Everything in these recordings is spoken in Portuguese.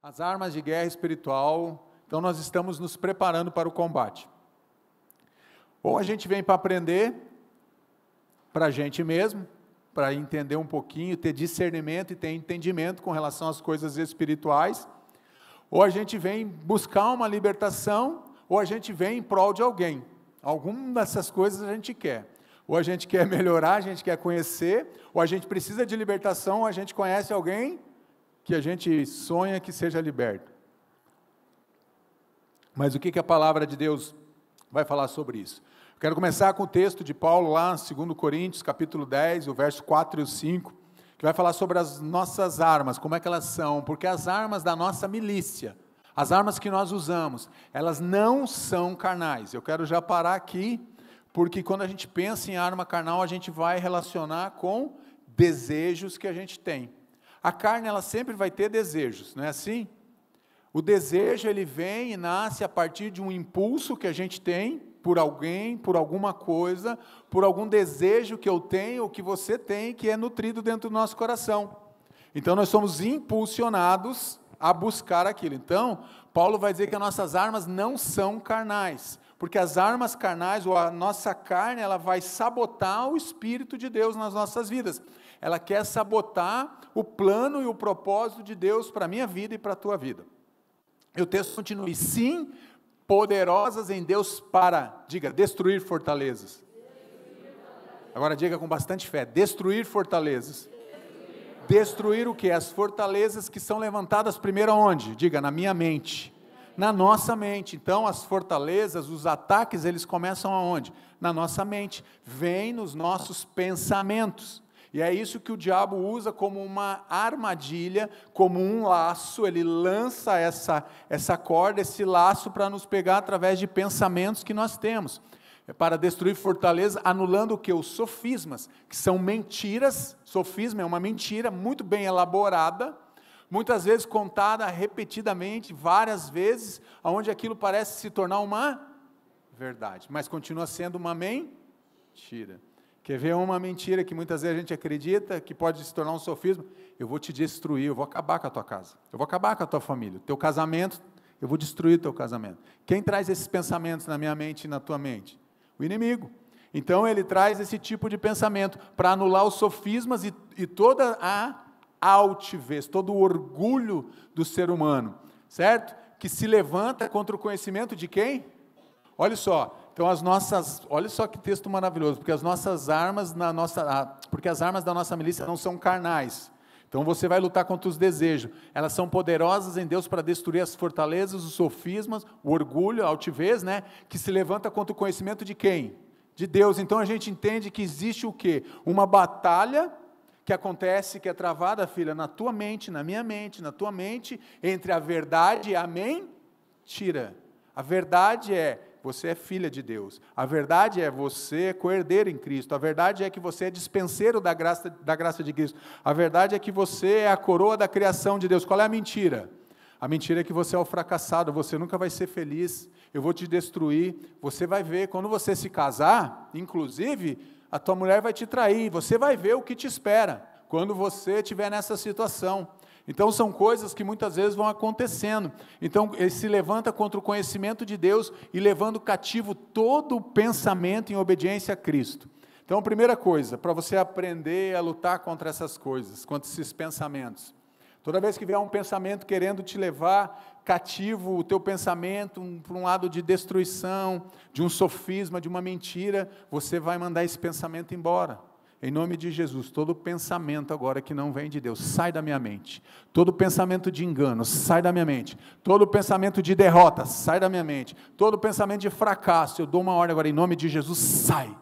as armas de guerra espiritual. Então nós estamos nos preparando para o combate. Ou a gente vem para aprender, para a gente mesmo, para entender um pouquinho, ter discernimento e ter entendimento com relação às coisas espirituais, ou a gente vem buscar uma libertação, ou a gente vem em prol de alguém. Alguma dessas coisas a gente quer. Ou a gente quer melhorar, a gente quer conhecer, ou a gente precisa de libertação, ou a gente conhece alguém que a gente sonha que seja liberto. Mas o que a palavra de Deus vai falar sobre isso? Eu quero começar com o texto de Paulo lá, 2 Coríntios, capítulo 10, o verso 4 e o 5, que vai falar sobre as nossas armas, como é que elas são, porque as armas da nossa milícia, as armas que nós usamos, elas não são carnais. Eu quero já parar aqui, porque quando a gente pensa em arma carnal, a gente vai relacionar com desejos que a gente tem. A carne, ela sempre vai ter desejos, não é assim? O desejo, ele vem e nasce a partir de um impulso que a gente tem por alguém, por alguma coisa, por algum desejo que eu tenho, ou que você tem, que é nutrido dentro do nosso coração. Então, nós somos impulsionados a buscar aquilo. Então, Paulo vai dizer que as nossas armas não são carnais, porque as armas carnais, ou a nossa carne, ela vai sabotar o Espírito de Deus nas nossas vidas. Ela quer sabotar o plano e o propósito de Deus para a minha vida e para a tua vida. E o texto continua, sim, poderosas em Deus para, diga, destruir fortalezas. Agora diga com bastante fé, destruir fortalezas. Destruir o que? As fortalezas que são levantadas primeiro aonde? Diga, na minha mente. Na nossa mente. Então as fortalezas, os ataques, eles começam aonde? Na nossa mente. Vem nos nossos pensamentos. E é isso que o diabo usa como uma armadilha, como um laço. Ele lança essa corda, esse laço para nos pegar através de pensamentos que nós temos. É para destruir fortaleza, anulando o que? Os sofismas, que são mentiras. Sofisma é uma mentira muito bem elaborada, muitas vezes contada repetidamente, várias vezes, onde aquilo parece se tornar uma verdade, mas continua sendo uma mentira. Quer ver uma mentira que muitas vezes a gente acredita, que pode se tornar um sofisma? Eu vou te destruir, eu vou acabar com a tua casa, eu vou acabar com a tua família, o teu casamento, eu vou destruir o teu casamento. Quem traz esses pensamentos na minha mente e na tua mente? O inimigo. Então ele traz esse tipo de pensamento, para anular os sofismas e toda a altivez, todo o orgulho do ser humano, certo? Que se levanta contra o conhecimento de quem? Olha só. Então olha só que texto maravilhoso, porque as nossas armas, porque as armas da nossa milícia não são carnais. Então você vai lutar contra os desejos, elas são poderosas em Deus para destruir as fortalezas, os sofismas, o orgulho, a altivez, né? Que se levanta contra o conhecimento de quem? De Deus. Então a gente entende que existe o quê? Uma batalha que acontece, que é travada, filha, na tua mente, na minha mente, na tua mente, entre a verdade e a mentira. A verdade é, você é filha de Deus. A verdade é, você é co-herdeiro em Cristo. A verdade é que você é dispenseiro da graça de Cristo. A verdade é que você é a coroa da criação de Deus. Qual é a mentira? A mentira é que você é o fracassado, você nunca vai ser feliz, eu vou te destruir. Você vai ver, quando você se casar, inclusive, a tua mulher vai te trair, você vai ver o que te espera, quando você estiver nessa situação. Então são coisas que muitas vezes vão acontecendo. Então ele se levanta contra o conhecimento de Deus e levando cativo todo o pensamento em obediência a Cristo. Então a primeira coisa, para você aprender a lutar contra essas coisas, contra esses pensamentos. Toda vez que vier um pensamento querendo te levar cativo, o teu pensamento para um lado de destruição, de um sofisma, de uma mentira, você vai mandar esse pensamento embora. Em nome de Jesus, todo pensamento agora que não vem de Deus, sai da minha mente. Todo pensamento de engano, sai da minha mente. Todo pensamento de derrota, sai da minha mente. Todo pensamento de fracasso, eu dou uma ordem agora, em nome de Jesus, sai.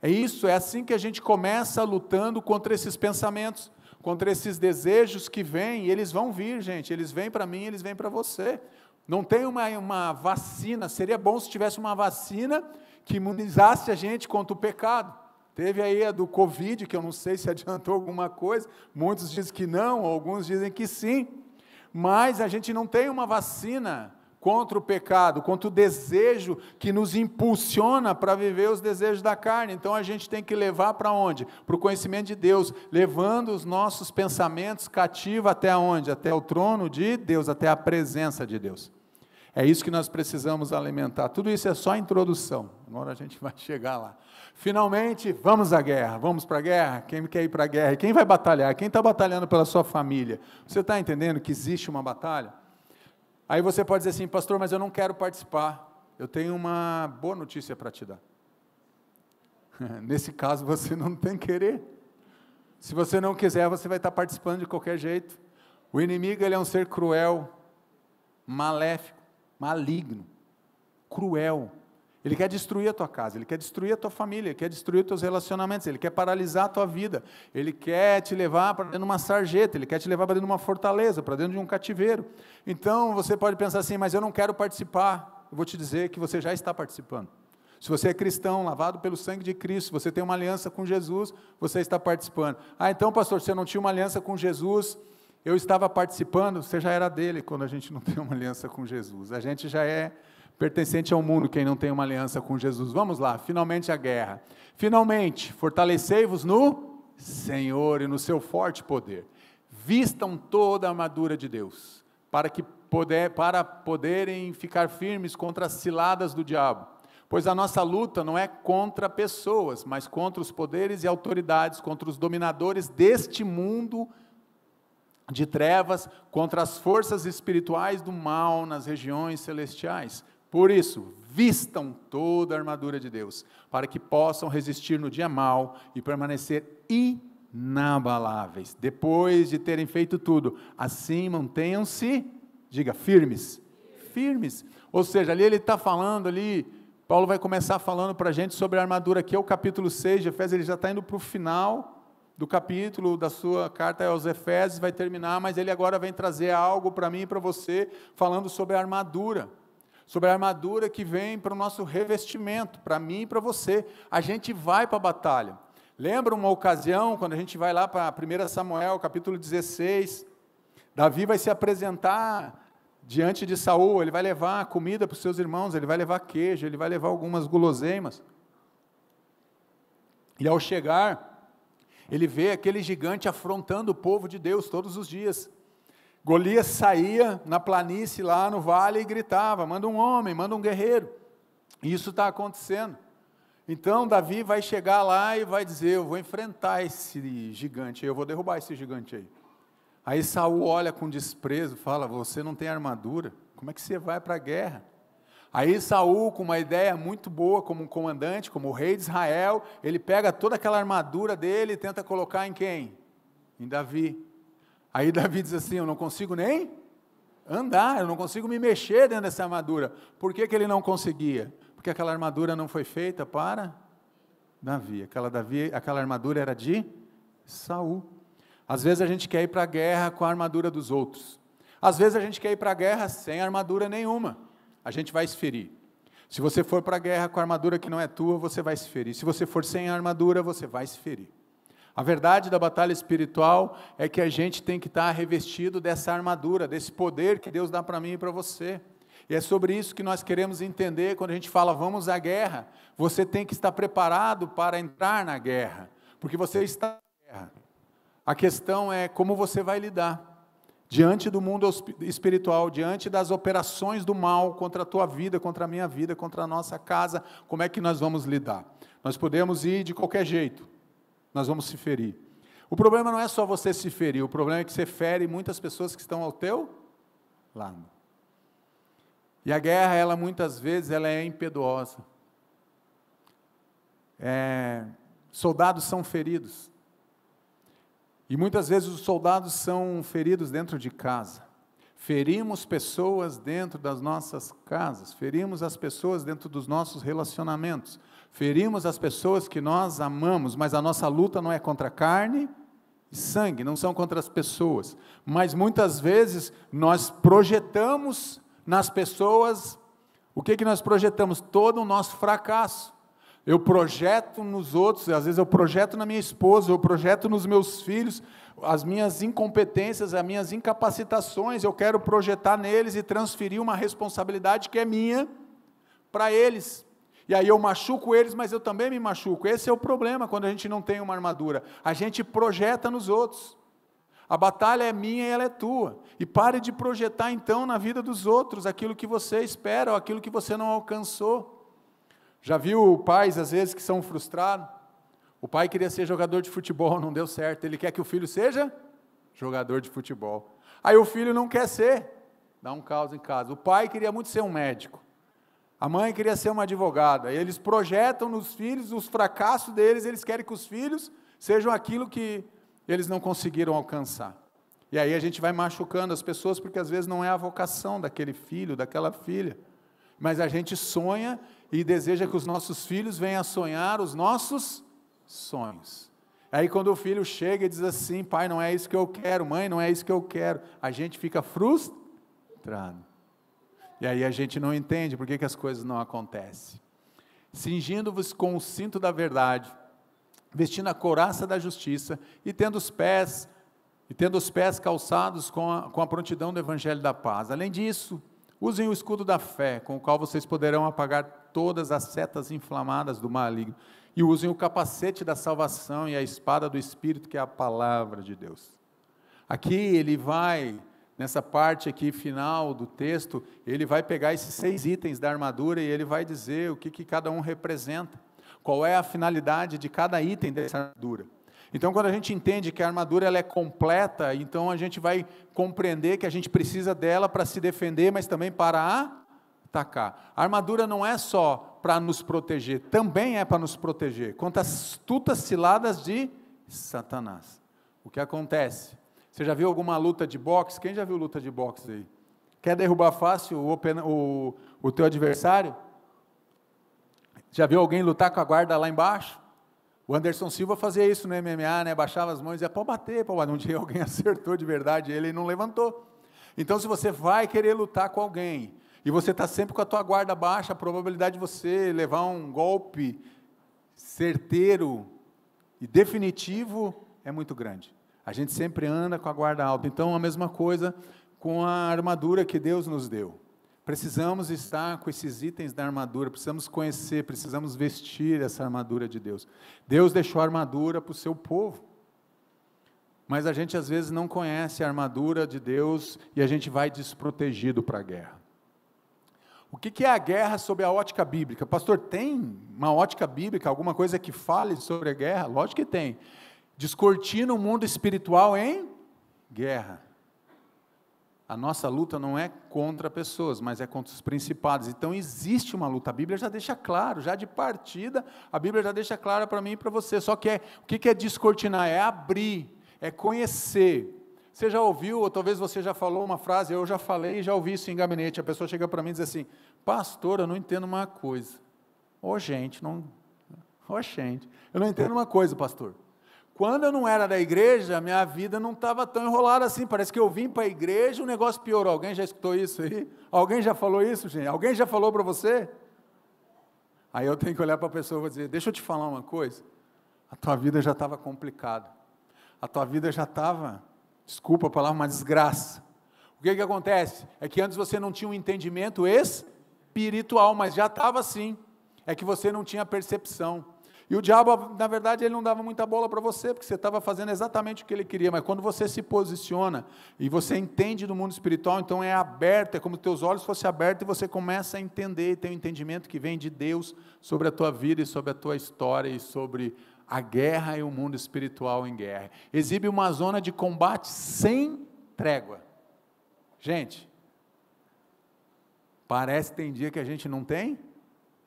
É isso, é assim que a gente começa lutando contra esses pensamentos, contra esses desejos que vêm, e eles vão vir, gente, eles vêm para mim, eles vêm para você. Não tem uma vacina, seria bom se tivesse uma vacina que imunizasse a gente contra o pecado. Teve aí a do Covid, que eu não sei se adiantou alguma coisa, muitos dizem que não, alguns dizem que sim, mas a gente não tem uma vacina contra o pecado, contra o desejo que nos impulsiona para viver os desejos da carne. Então a gente tem que levar para onde? Para o conhecimento de Deus, levando os nossos pensamentos cativos até onde? Até o trono de Deus, até a presença de Deus. É isso que nós precisamos alimentar. Tudo isso é só introdução, agora a gente vai chegar lá. Finalmente, vamos à guerra, vamos para a guerra? Quem quer ir para a guerra? Quem vai batalhar? Quem está batalhando pela sua família? Você está entendendo que existe uma batalha? Aí você pode dizer assim, pastor, mas eu não quero participar. Eu tenho uma boa notícia para te dar. Nesse caso, você não tem que querer. Se você não quiser, você vai estar participando de qualquer jeito. O inimigo, ele é um ser cruel, maléfico, maligno, cruel. Ele quer destruir a tua casa, ele quer destruir a tua família, ele quer destruir os teus relacionamentos, ele quer paralisar a tua vida, ele quer te levar para dentro de uma sarjeta, ele quer te levar para dentro de uma fortaleza, para dentro de um cativeiro. Então você pode pensar assim, mas eu não quero participar. Eu vou te dizer que você já está participando. Se você é cristão, lavado pelo sangue de Cristo, você tem uma aliança com Jesus, você está participando. Ah, então pastor, se eu não tinha uma aliança com Jesus, eu estava participando, você já era dele quando a gente não tem uma aliança com Jesus. A gente já é pertencente ao mundo, quem não tem uma aliança com Jesus. Vamos lá, finalmente a guerra. Finalmente, fortalecei-vos no Senhor e no seu forte poder. Vistam toda a armadura de Deus, para poderem ficar firmes contra as ciladas do diabo. Pois a nossa luta não é contra pessoas, mas contra os poderes e autoridades, contra os dominadores deste mundo de trevas, contra as forças espirituais do mal nas regiões celestiais. Por isso, vistam toda a armadura de Deus, para que possam resistir no dia mau e permanecer inabaláveis. Depois de terem feito tudo, assim mantenham-se, diga, firmes. Firmes. Ou seja, ali ele está falando, Paulo vai começar falando para a gente sobre a armadura, que é o capítulo 6 de Efésios, ele já está indo para o final do capítulo da sua carta aos Efésios, vai terminar, mas ele agora vem trazer algo para mim e para você, falando sobre a armadura que vem para o nosso revestimento, para mim e para você. A gente vai para a batalha. Lembra uma ocasião, quando a gente vai lá para 1 Samuel, capítulo 16, Davi vai se apresentar diante de Saul, ele vai levar comida para os seus irmãos, ele vai levar queijo, ele vai levar algumas guloseimas. E ao chegar, ele vê aquele gigante afrontando o povo de Deus todos os dias. Golias saía na planície lá no vale e gritava, manda um homem, manda um guerreiro. E isso está acontecendo. Então Davi vai chegar lá e vai dizer, eu vou enfrentar esse gigante, eu vou derrubar esse gigante aí. Aí Saul olha com desprezo, fala, você não tem armadura, como é que você vai para a guerra? Aí Saul, com uma ideia muito boa, como um comandante, como o rei de Israel, ele pega toda aquela armadura dele e tenta colocar em quem? Em Davi. Aí Davi diz assim, eu não consigo nem andar, eu não consigo me mexer dentro dessa armadura. Por que ele não conseguia? Porque aquela armadura não foi feita para Davi. Aquela armadura era de Saul. Às vezes a gente quer ir para a guerra com a armadura dos outros. Às vezes a gente quer ir para a guerra sem armadura nenhuma. A gente vai se ferir. Se você for para a guerra com a armadura que não é tua, você vai se ferir. Se você for sem armadura, você vai se ferir. A verdade da batalha espiritual é que a gente tem que estar revestido dessa armadura, desse poder que Deus dá para mim e para você. E é sobre isso que nós queremos entender quando a gente fala, vamos à guerra. Você tem que estar preparado para entrar na guerra, porque você está na guerra. A questão é como você vai lidar diante do mundo espiritual, diante das operações do mal contra a tua vida, contra a minha vida, contra a nossa casa, como é que nós vamos lidar? Nós podemos ir de qualquer jeito, nós vamos se ferir. O problema não é só você se ferir, o problema é que você fere muitas pessoas que estão ao teu lado. E a guerra, muitas vezes, ela é impetuosa. Soldados são feridos. E muitas vezes os soldados são feridos dentro de casa. Ferimos pessoas dentro das nossas casas, ferimos as pessoas dentro dos nossos relacionamentos, ferimos as pessoas que nós amamos, mas a nossa luta não é contra carne e sangue, não são contra as pessoas. Mas muitas vezes nós projetamos nas pessoas, o que nós projetamos? Todo o nosso fracasso. Eu projeto nos outros, às vezes eu projeto na minha esposa, eu projeto nos meus filhos, as minhas incompetências, as minhas incapacitações, eu quero projetar neles e transferir uma responsabilidade que é minha para eles. E aí eu machuco eles, mas eu também me machuco. Esse é o problema quando a gente não tem uma armadura. A gente projeta nos outros. A batalha é minha e ela é tua. E pare de projetar então na vida dos outros aquilo que você espera ou aquilo que você não alcançou. Já viu pais às vezes que são frustrados? O pai queria ser jogador de futebol, não deu certo. Ele quer que o filho seja jogador de futebol. Aí o filho não quer ser. Dá um caos em casa. O pai queria muito ser um médico. A mãe queria ser uma advogada. Eles projetam nos filhos os fracassos deles, eles querem que os filhos sejam aquilo que eles não conseguiram alcançar. E aí a gente vai machucando as pessoas, porque às vezes não é a vocação daquele filho, daquela filha. Mas a gente sonha e deseja que os nossos filhos venham a sonhar os nossos sonhos. Aí quando o filho chega e diz assim: pai, não é isso que eu quero, mãe, não é isso que eu quero, a gente fica frustrado. E aí a gente não entende por que as coisas não acontecem. Cingindo-vos com o cinto da verdade, vestindo a couraça da justiça, e tendo os pés calçados com a prontidão do evangelho da paz. Além disso, usem o escudo da fé, com o qual vocês poderão apagar todas as setas inflamadas do maligno, e usem o capacete da salvação e a espada do Espírito, que é a palavra de Deus. Aqui ele vai, nessa parte aqui final do texto, ele vai pegar esses 6 itens da armadura e ele vai dizer o que cada um representa, qual é a finalidade de cada item dessa armadura. Então, quando a gente entende que a armadura ela é completa, então a gente vai compreender que a gente precisa dela para se defender, mas também para atacar. A armadura não é só para nos proteger, também é para nos proteger contra as astutas ciladas de Satanás. O que acontece? Você já viu alguma luta de boxe? Quem já viu luta de boxe aí? Quer derrubar fácil o teu adversário? Já viu alguém lutar com a guarda lá embaixo? O Anderson Silva fazia isso no MMA, né? Baixava as mãos e dizia: pode bater, pode bater. Um dia alguém acertou de verdade, ele não levantou. Então, se você vai querer lutar com alguém, e você está sempre com a tua guarda baixa, a probabilidade de você levar um golpe certeiro e definitivo é muito grande. A gente sempre anda com a guarda alta. Então, a mesma coisa com a armadura que Deus nos deu. Precisamos estar com esses itens da armadura, precisamos conhecer, precisamos vestir essa armadura de Deus. Deus deixou a armadura para o seu povo, mas a gente às vezes não conhece a armadura de Deus e a gente vai desprotegido para a guerra. O que é a guerra sob a ótica bíblica? Pastor, tem uma ótica bíblica, alguma coisa que fale sobre a guerra? Lógico que tem. Descortina o mundo espiritual em guerra. A nossa luta não é contra pessoas, mas é contra os principados. Então existe uma luta, a Bíblia já deixa claro, já de partida, a Bíblia já deixa claro para mim e para você. Só que o que é descortinar? É abrir, é conhecer. Você já ouviu, ou talvez você já falou uma frase, eu já falei e já ouvi isso em gabinete, a pessoa chega para mim e diz assim: pastor, eu não entendo uma coisa. Gente, eu não entendo uma coisa, pastor. Quando eu não era da igreja, minha vida não estava tão enrolada assim, parece que eu vim para a igreja e o negócio piorou. Alguém já escutou isso aí? Alguém já falou isso, gente? Alguém já falou para você? Aí eu tenho que olhar para a pessoa e vou dizer: deixa eu te falar uma coisa, a tua vida já estava complicada, a tua vida já estava, desculpa a palavra, uma desgraça. O que acontece? É que antes você não tinha um entendimento espiritual, mas já estava assim, é que você não tinha percepção. E o diabo, na verdade, ele não dava muita bola para você, porque você estava fazendo exatamente o que ele queria, mas quando você se posiciona, e você entende do mundo espiritual, então é aberto, é como se teus olhos fossem abertos, e você começa a entender, tem um entendimento que vem de Deus, sobre a tua vida, e sobre a tua história, e sobre a guerra e o mundo espiritual em guerra. Exibe uma zona de combate sem trégua. Gente, parece que tem dia que a gente não tem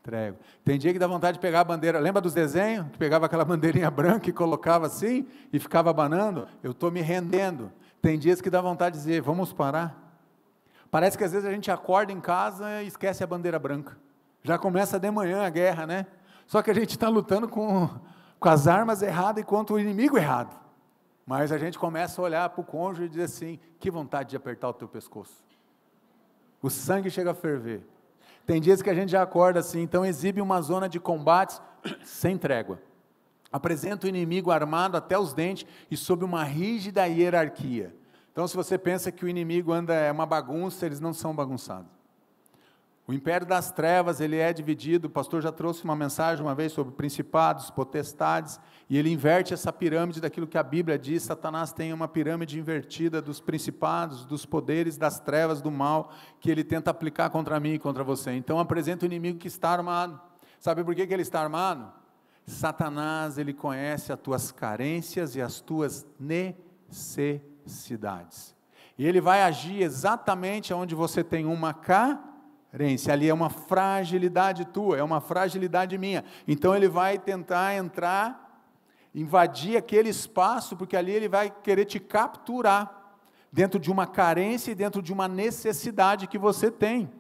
trégua. Tem dia que dá vontade de pegar a bandeira, lembra dos desenhos? Que pegava aquela bandeirinha branca e colocava assim, e ficava abanando? Eu estou me rendendo. Tem dias que dá vontade de dizer: vamos parar. Parece que às vezes a gente acorda em casa e esquece a bandeira branca. Já começa de manhã a guerra, né? Só que a gente está lutando com as armas erradas e contra o inimigo errado. Mas a gente começa a olhar para o cônjuge e dizer assim: que vontade de apertar o teu pescoço. O sangue chega a ferver. Tem dias que a gente já acorda assim, então exibe uma zona de combates sem trégua. apresenta o inimigo armado até os dentes e sob uma rígida hierarquia. Então, se você pensa que o inimigo é uma bagunça, eles não são bagunçados. O império das trevas, ele é dividido, o pastor já trouxe uma mensagem uma vez sobre principados, potestades, e ele inverte essa pirâmide daquilo que a Bíblia diz. Satanás tem uma pirâmide invertida dos principados, dos poderes das trevas, do mal, que ele tenta aplicar contra mim e contra você. Então apresenta o inimigo que está armado. Sabe por que ele está armado? Satanás, ele conhece as tuas carências e as tuas necessidades. E ele vai agir exatamente onde você tem uma carência. Ali é uma fragilidade tua, é uma fragilidade minha. Então ele vai tentar entrar, invadir aquele espaço, porque ali ele vai querer te capturar, dentro de uma carência e dentro de uma necessidade que você tem.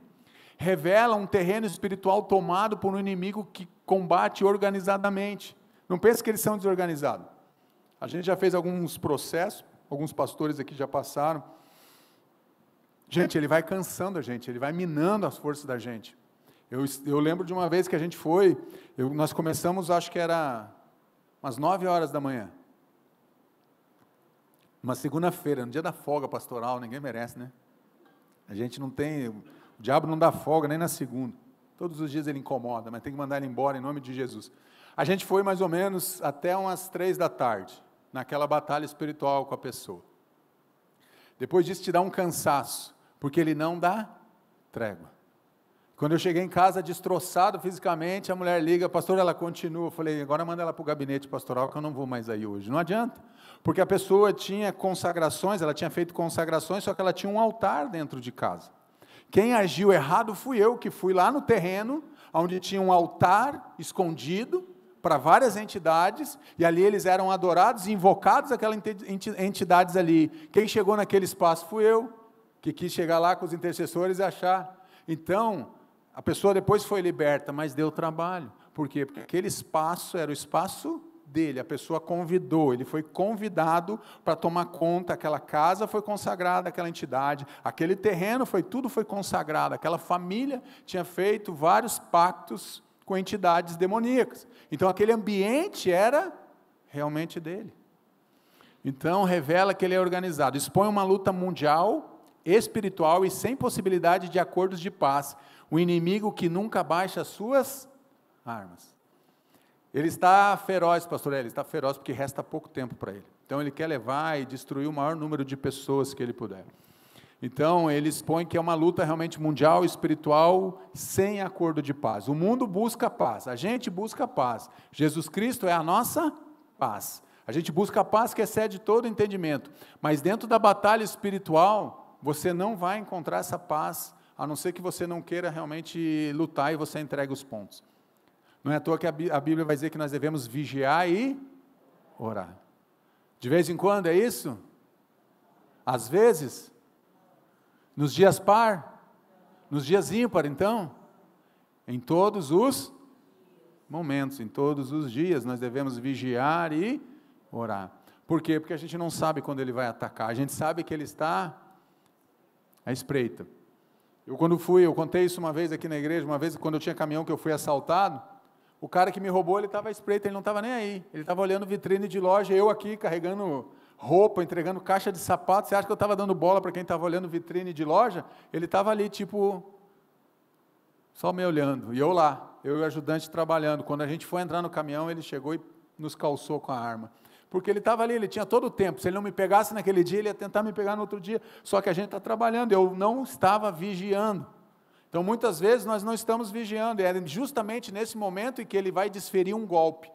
Revela um terreno espiritual tomado por um inimigo que combate organizadamente. Não pense que eles são desorganizados. A gente já fez alguns processos, alguns pastores aqui já passaram. Gente, ele vai cansando a gente, ele vai minando as forças da gente. Eu lembro de uma vez que a gente foi, nós começamos, acho que era umas 9 horas da manhã. Uma segunda-feira, no dia da folga pastoral, ninguém merece, né? A gente não tem, o diabo não dá folga nem na segunda. Todos os dias ele incomoda, mas tem que mandar ele embora em nome de Jesus. A gente foi mais ou menos até umas 3 da tarde, naquela batalha espiritual com a pessoa. Depois disso te dá um cansaço, porque ele não dá trégua. Quando eu cheguei em casa destroçado fisicamente, a mulher liga, pastor, ela continua. Eu falei, agora manda ela para o gabinete pastoral, que eu não vou mais aí hoje. Não adianta, porque a pessoa tinha consagrações, ela tinha feito consagrações, só que ela tinha um altar dentro de casa. Quem agiu errado fui eu, que fui lá no terreno, onde tinha um altar escondido, para várias entidades, e ali eles eram adorados e invocados aquelas entidades ali. Quem chegou naquele espaço fui eu, que quis chegar lá com os intercessores e achar. Então, a pessoa depois foi liberta, mas deu trabalho. Por quê? Porque aquele espaço era o espaço dele, a pessoa convidou, ele foi convidado para tomar conta, aquela casa foi consagrada àquela entidade, aquele terreno tudo foi consagrado, aquela família tinha feito vários pactos com entidades demoníacas. Então, aquele ambiente era realmente dele. Então, revela que ele é organizado, expõe uma luta mundial, espiritual e sem possibilidade de acordos de paz, o inimigo que nunca baixa as suas armas. Ele está feroz, pastor, ele está feroz porque resta pouco tempo para ele. Então ele quer levar e destruir o maior número de pessoas que ele puder. Então ele expõe que é uma luta realmente mundial, espiritual, sem acordo de paz. O mundo busca paz, a gente busca paz. Jesus Cristo é a nossa paz. A gente busca a paz que excede todo entendimento. Mas dentro da batalha espiritual, você não vai encontrar essa paz, a não ser que você não queira realmente lutar e você entregue os pontos. Não é à toa que a Bíblia vai dizer que nós devemos vigiar e orar. De vez em quando é isso? Às vezes? Nos dias par? Nos dias ímpar, então? Em todos os momentos, em todos os dias, nós devemos vigiar e orar. Por quê? Porque a gente não sabe quando ele vai atacar, a gente sabe que ele está à espreita. Eu contei isso uma vez aqui na igreja, uma vez quando eu tinha caminhão que eu fui assaltado, o cara que me roubou, ele estava à espreita, ele não estava nem aí, ele estava olhando vitrine de loja, eu aqui carregando roupa, entregando caixa de sapato. Você acha que eu estava dando bola para quem estava olhando vitrine de loja? Ele estava ali tipo, só me olhando, e eu lá, eu e o ajudante trabalhando. Quando a gente foi entrar no caminhão, ele chegou e nos calçou com a arma. Porque ele estava ali, ele tinha todo o tempo, se ele não me pegasse naquele dia, ele ia tentar me pegar no outro dia, só que a gente está trabalhando, eu não estava vigiando. Então muitas vezes nós não estamos vigiando, e é justamente nesse momento em que ele vai desferir um golpe,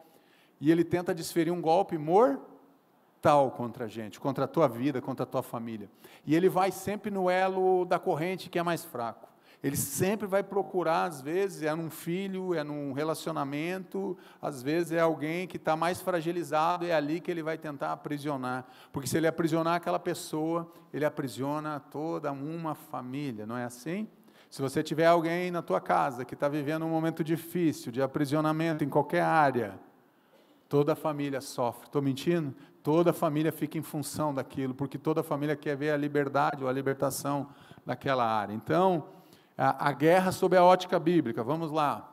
e ele tenta desferir um golpe mortal contra a gente, contra a tua vida, contra a tua família, e ele vai sempre no elo da corrente que é mais fraco. Ele sempre vai procurar, às vezes, é num filho, é num relacionamento, às vezes é alguém que está mais fragilizado, é ali que ele vai tentar aprisionar, porque se ele aprisionar aquela pessoa, ele aprisiona toda uma família, não é assim? Se você tiver alguém na tua casa que está vivendo um momento difícil, de aprisionamento em qualquer área, toda a família sofre. Estou mentindo? Toda a família fica em função daquilo, porque toda a família quer ver a liberdade ou a libertação daquela área. Então, a guerra sob a ótica bíblica, vamos lá.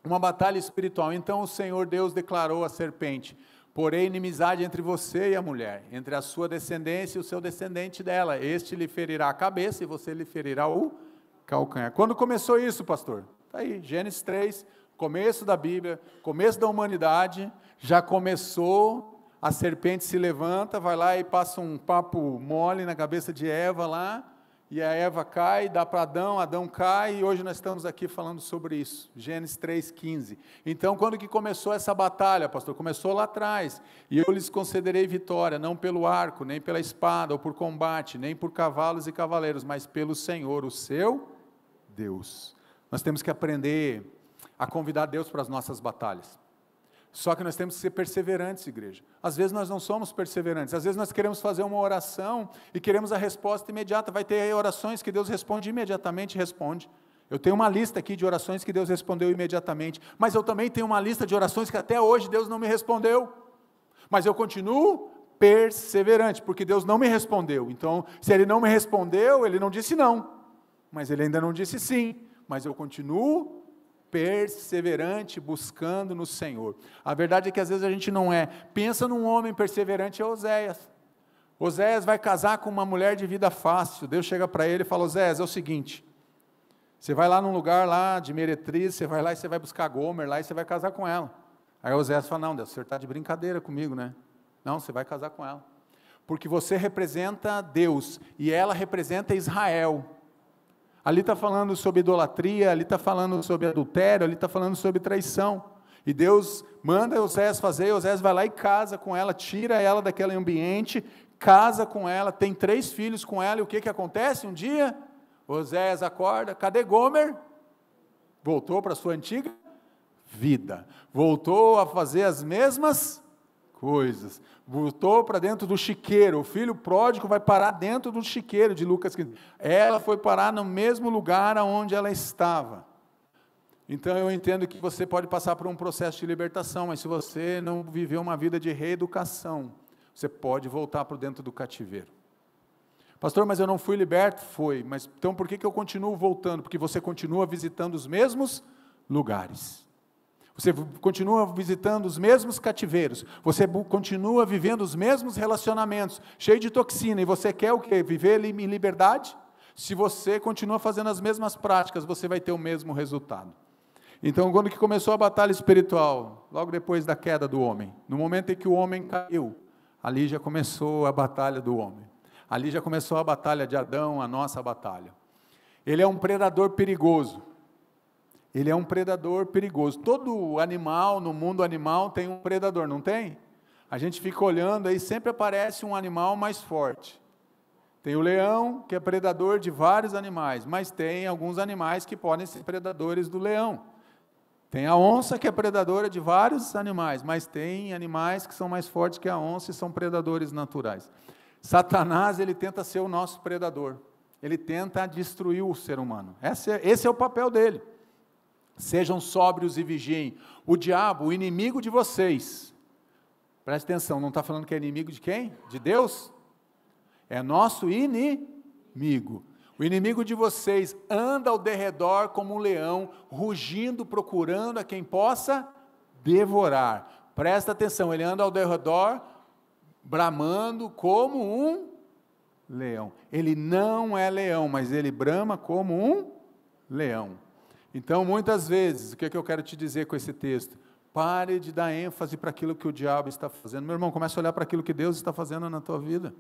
uma batalha espiritual. Então o Senhor Deus declarou à serpente: porém inimizade entre você e a mulher, entre a sua descendência e o seu descendente dela, este lhe ferirá a cabeça e você lhe ferirá o calcanhar. Quando começou isso, pastor? Está aí, Gênesis 3, começo da Bíblia, começo da humanidade, já começou, a serpente se levanta, vai lá e passa um papo mole na cabeça de Eva lá, e a Eva cai, dá para Adão, Adão cai, e hoje nós estamos aqui falando sobre isso, Gênesis 3,15. Então, quando que começou essa batalha, pastor? Começou lá atrás, e eu lhes concederei vitória, não pelo arco, nem pela espada, ou por combate, nem por cavalos e cavaleiros, mas pelo Senhor, o seu Deus. Nós temos que aprender a convidar Deus para as nossas batalhas. Só que nós temos que ser perseverantes, igreja. Às vezes nós não somos perseverantes, às vezes nós queremos fazer uma oração e queremos a resposta imediata. Vai ter orações que Deus responde imediatamente, responde. Eu tenho uma lista aqui de orações que Deus respondeu imediatamente, mas eu também tenho uma lista de orações que até hoje Deus não me respondeu. Mas eu continuo perseverante, porque Deus não me respondeu. Então, se Ele não me respondeu, Ele não disse não, mas Ele ainda não disse sim, mas eu continuo perseverante, buscando no Senhor. A verdade é que às vezes a gente não é. Pensa num homem perseverante, é Oséias. Oséias vai casar com uma mulher de vida fácil. Deus chega para ele e fala: Oséias, é o seguinte, você vai lá num lugar lá de meretriz, você vai lá e você vai buscar Gomer lá e você vai casar com ela. Aí Oséias fala: não, Deus, o senhor está de brincadeira comigo, né? Não, você vai casar com ela, porque você representa Deus, e ela representa Israel. Ali está falando sobre idolatria, ali está falando sobre adultério, ali está falando sobre traição, e Deus manda Oséias fazer, e Oséias vai lá e casa com ela, tira ela daquele ambiente, casa com ela, tem 3 filhos com ela, e o que acontece? Um dia, Oséias acorda, cadê Gomer? Voltou para a sua antiga vida, voltou a fazer as mesmas coisas, voltou para dentro do chiqueiro. O filho pródigo vai parar dentro do chiqueiro de Lucas 15. Ela foi parar no mesmo lugar onde ela estava. Então eu entendo que você pode passar por um processo de libertação, mas se você não viveu uma vida de reeducação, você pode voltar para dentro do cativeiro. Pastor, mas eu não fui liberto? Foi, mas então por que eu continuo voltando? Porque você continua visitando os mesmos lugares. Você continua visitando os mesmos cativeiros, você continua vivendo os mesmos relacionamentos, cheio de toxina, e você quer o quê? Viver em liberdade? Se você continua fazendo as mesmas práticas, você vai ter o mesmo resultado. Então, quando que começou a batalha espiritual? Logo depois da queda do homem. No momento em que o homem caiu, ali já começou a batalha do homem. Ali já começou a batalha de Adão, a nossa batalha. Ele é um predador perigoso. Ele é um predador perigoso. Todo animal, no mundo animal, tem um predador, não tem? A gente fica olhando aí, sempre aparece um animal mais forte. Tem o leão, que é predador de vários animais, mas tem alguns animais que podem ser predadores do leão. Tem a onça, que é predadora de vários animais, mas tem animais que são mais fortes que a onça e são predadores naturais. Satanás, ele tenta ser o nosso predador. Ele tenta destruir o ser humano. Esse é o papel dele. Sejam sóbrios e vigiem. O diabo, o inimigo de vocês, preste atenção, não está falando que é inimigo de quem? De Deus? É nosso inimigo. O inimigo de vocês anda ao derredor como um leão, rugindo, procurando a quem possa devorar. Presta atenção, ele anda ao derredor, bramando como um leão. Ele não é leão, mas ele brama como um leão. Então, muitas vezes, o que eu quero te dizer com esse texto? Pare de dar ênfase para aquilo que o diabo está fazendo. Meu irmão, comece a olhar para aquilo que Deus está fazendo na tua vida.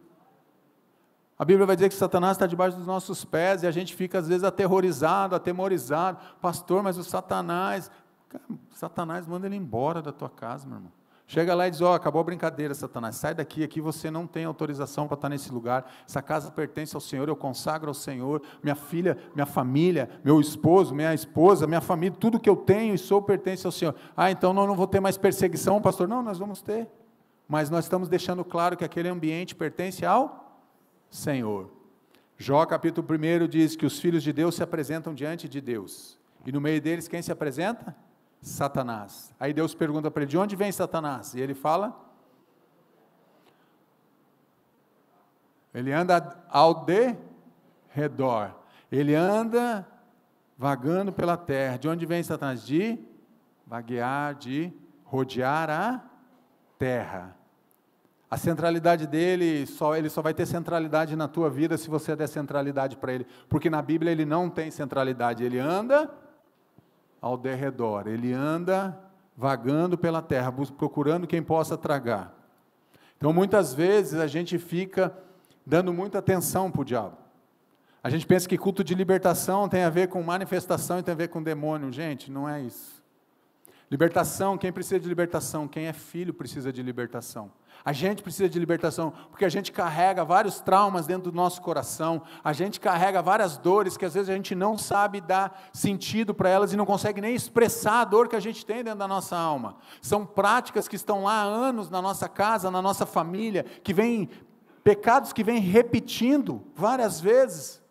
A Bíblia vai dizer que Satanás está debaixo dos nossos pés, e a gente fica às vezes aterrorizado, atemorizado. Pastor, mas o Satanás... Cara, Satanás, manda ele embora da tua casa, meu irmão. Chega lá e diz: acabou a brincadeira, Satanás, sai daqui, aqui você não tem autorização para estar nesse lugar, essa casa pertence ao Senhor, eu consagro ao Senhor, minha filha, minha família, meu esposo, minha esposa, minha família, tudo que eu tenho e sou pertence ao Senhor. Então não vou ter mais perseguição, pastor? Não, nós vamos ter, mas nós estamos deixando claro que aquele ambiente pertence ao Senhor. Jó capítulo 1 diz que os filhos de Deus se apresentam diante de Deus, e no meio deles quem se apresenta? Satanás. Aí Deus pergunta para ele: de onde vem Satanás? E ele fala: ele anda ao redor, ele anda vagando pela terra. De onde vem Satanás? De Vaguear de rodear a terra. A centralidade dele, ele só vai ter centralidade na tua vida se você der centralidade para ele. Porque na Bíblia ele não tem centralidade, ele anda ao derredor, ele anda vagando pela terra, procurando quem possa tragar. Então muitas vezes a gente fica dando muita atenção para o diabo. A gente pensa que culto de libertação tem a ver com manifestação e tem a ver com demônio. Gente, não é isso. Libertação, quem precisa de libertação? Quem é filho precisa de libertação. A gente precisa de libertação, porque a gente carrega vários traumas dentro do nosso coração, a gente carrega várias dores que às vezes a gente não sabe dar sentido para elas e não consegue nem expressar a dor que a gente tem dentro da nossa alma. São práticas que estão lá há anos na nossa casa, na nossa família, pecados que vêm repetindo várias vezes.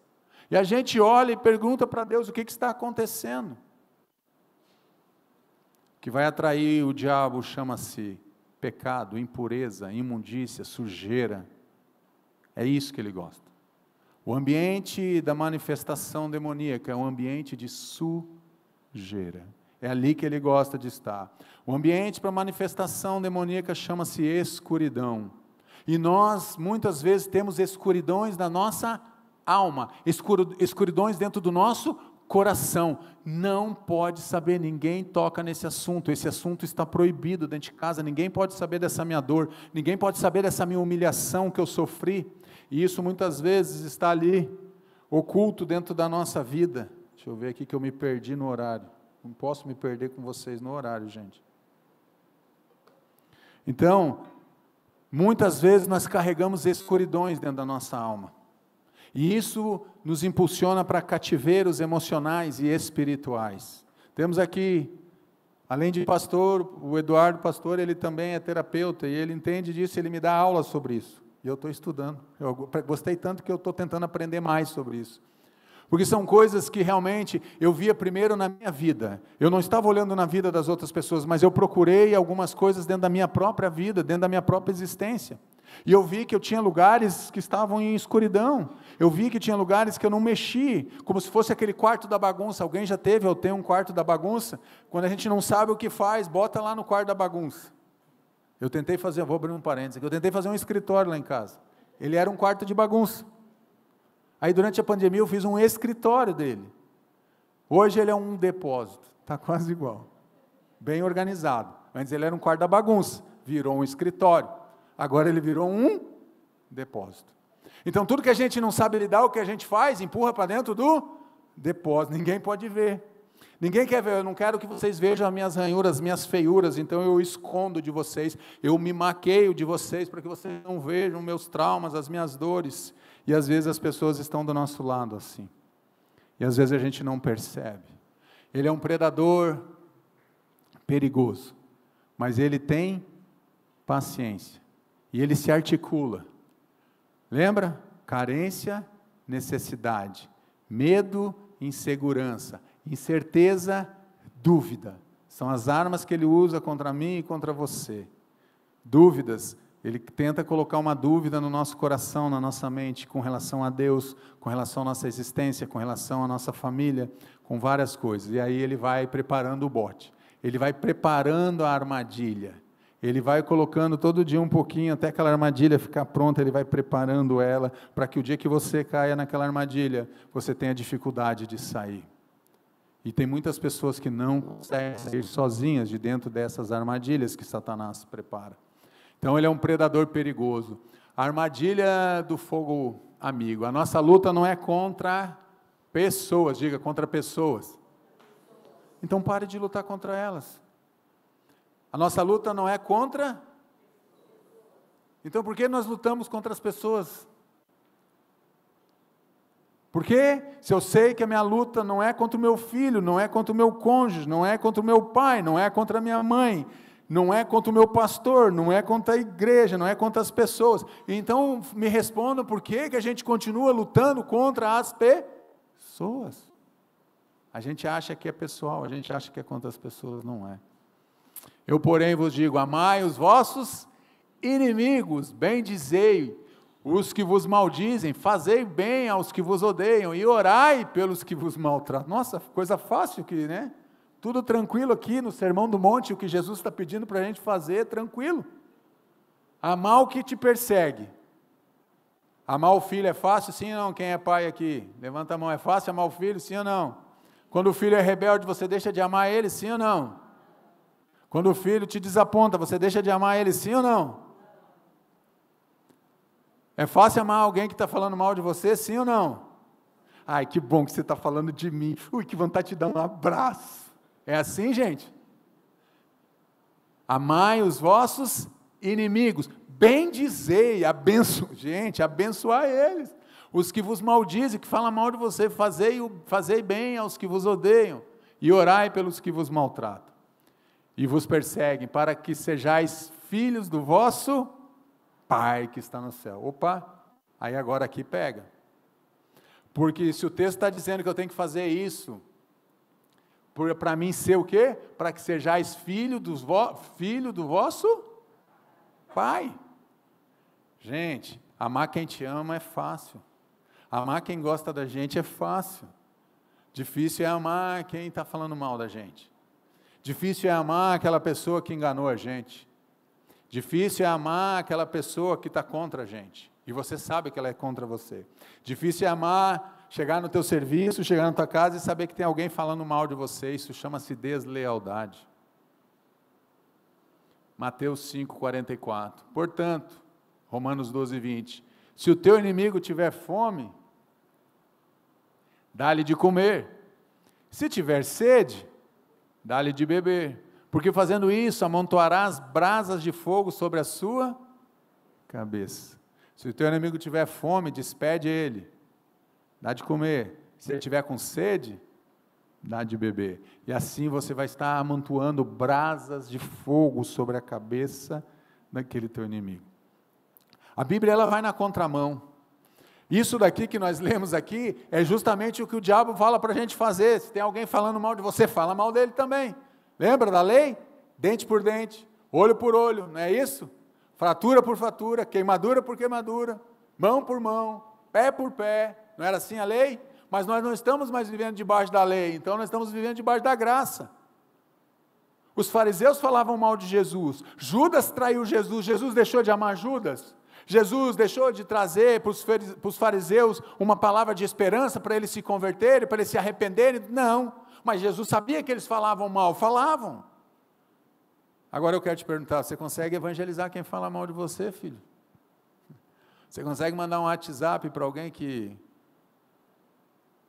E a gente olha e pergunta para Deus o que está acontecendo. O que vai atrair o diabo chama-se pecado, impureza, imundícia, sujeira. É isso que ele gosta. O ambiente da manifestação demoníaca é um ambiente de sujeira. É ali que ele gosta de estar. O ambiente para a manifestação demoníaca chama-se escuridão. E nós, muitas vezes, temos escuridões na nossa alma, escuridões dentro do nosso coração. Não pode saber, ninguém toca nesse assunto, esse assunto está proibido dentro de casa, ninguém pode saber dessa minha dor, ninguém pode saber dessa minha humilhação que eu sofri, e isso muitas vezes está ali, oculto dentro da nossa vida. Deixa eu ver aqui que eu me perdi no horário, não posso me perder com vocês no horário, gente. Então, muitas vezes nós carregamos escuridões dentro da nossa alma, e isso nos impulsiona para cativeiros emocionais e espirituais. Temos aqui, além de pastor, o Eduardo pastor, ele também é terapeuta, e ele entende disso, ele me dá aula sobre isso, e eu estou estudando, eu gostei tanto que eu estou tentando aprender mais sobre isso, porque são coisas que realmente eu via primeiro na minha vida, eu não estava olhando na vida das outras pessoas, mas eu procurei algumas coisas dentro da minha própria vida, dentro da minha própria existência, e eu vi que eu tinha lugares que estavam em escuridão, eu vi que tinha lugares que eu não mexi, como se fosse aquele quarto da bagunça. Alguém já teve, eu tenho um quarto da bagunça, quando a gente não sabe o que faz, bota lá no quarto da bagunça. Eu tentei fazer, vou abrir um parênteses aqui, eu tentei fazer um escritório lá em casa, ele era um quarto de bagunça, aí durante a pandemia eu fiz um escritório dele, hoje ele é um depósito, está quase igual, bem organizado, antes ele era um quarto da bagunça, virou um escritório, agora ele virou um depósito. Então tudo que a gente não sabe lidar, o que a gente faz, empurra para dentro do depósito, ninguém pode ver, ninguém quer ver, eu não quero que vocês vejam as minhas ranhuras, as minhas feiuras, então eu escondo de vocês, eu me maqueio de vocês, para que vocês não vejam meus traumas, as minhas dores, e às vezes as pessoas estão do nosso lado assim, e às vezes a gente não percebe. Ele é um predador perigoso, mas ele tem paciência, e ele se articula. Lembra? Carência, necessidade, medo, insegurança, incerteza, dúvida. São as armas que ele usa contra mim e contra você. Dúvidas, ele tenta colocar uma dúvida no nosso coração, na nossa mente, com relação a Deus, com relação à nossa existência, com relação à nossa família, com várias coisas. E aí ele vai preparando o bote, ele vai preparando a armadilha. Ele vai colocando todo dia um pouquinho, até aquela armadilha ficar pronta, ele vai preparando ela, para que o dia que você caia naquela armadilha, você tenha dificuldade de sair. E tem muitas pessoas que não conseguem sair sozinhas de dentro dessas armadilhas que Satanás prepara. Então ele é um predador perigoso. A armadilha do fogo amigo. A nossa luta não é contra pessoas, diga, contra pessoas. Então pare de lutar contra elas. A nossa luta não é contra. Então por que nós lutamos contra as pessoas? Porque se eu sei que a minha luta não é contra o meu filho, não é contra o meu cônjuge, não é contra o meu pai, não é contra a minha mãe, não é contra o meu pastor, não é contra a igreja, não é contra as pessoas. Então me responda por que a gente continua lutando contra as pessoas. A gente acha que é pessoal, a gente acha que é contra as pessoas, não é. Eu, porém, vos digo, amai os vossos inimigos, bendizei os que vos maldizem, fazei bem aos que vos odeiam, e orai pelos que vos maltratam. Nossa, coisa fácil que, né? Tudo tranquilo aqui no Sermão do Monte, o que Jesus está pedindo para a gente fazer, tranquilo. Amar o que te persegue. Amar o filho é fácil, sim ou não? Quem é pai aqui? Levanta a mão, é fácil amar o filho, sim ou não? Quando o filho é rebelde, você deixa de amar ele, sim ou não? Quando o filho te desaponta, você deixa de amar ele, sim ou não? É fácil amar alguém que está falando mal de você, sim ou não? Ai, que bom que você está falando de mim. Ui, que vontade de te dar um abraço. É assim, gente? Amai os vossos inimigos. Bendizei, gente, abençoar eles. Os que vos maldizem, que falam mal de você, fazei bem aos que vos odeiam. E orai pelos que vos maltratam. E vos perseguem, para que sejais filhos do vosso Pai que está no céu. Opa, aí agora aqui pega. Porque se o texto está dizendo que eu tenho que fazer isso, para mim ser o quê? Para que sejais filho do vosso Pai. Gente, amar quem te ama é fácil. Amar quem gosta da gente é fácil. Difícil é amar quem está falando mal da gente. Difícil é amar aquela pessoa que enganou a gente. Difícil é amar aquela pessoa que está contra a gente. E você sabe que ela é contra você. Difícil é amar, chegar no teu serviço, chegar na tua casa e saber que tem alguém falando mal de você. Isso chama-se deslealdade. Mateus 5,44. Portanto, Romanos 12,20. Se o teu inimigo tiver fome, dá-lhe de comer. Se tiver sede, dá-lhe de beber. Porque fazendo isso, amontoarás brasas de fogo sobre a sua cabeça. Se o teu inimigo tiver fome, despede ele, dá de comer. Se ele tiver com sede, dá de beber. E assim você vai estar amontoando brasas de fogo sobre a cabeça daquele teu inimigo. A Bíblia ela vai na contramão. Isso daqui que nós lemos aqui é justamente o que o diabo fala para a gente fazer. Se tem alguém falando mal de você, fala mal dele também. Lembra da lei? Dente por dente, olho por olho, não é isso? Fratura por fratura, queimadura por queimadura, mão por mão, pé por pé, não era assim a lei? Mas nós não estamos mais vivendo debaixo da lei, então nós estamos vivendo debaixo da graça. Os fariseus falavam mal de Jesus, Judas traiu Jesus, Jesus deixou de amar Judas? Jesus deixou de trazer para os fariseus uma palavra de esperança para eles se converterem, para eles se arrependerem? Não, mas Jesus sabia que eles falavam mal, falavam. Agora eu quero te perguntar, você consegue evangelizar quem fala mal de você, filho? Você consegue mandar um WhatsApp para alguém que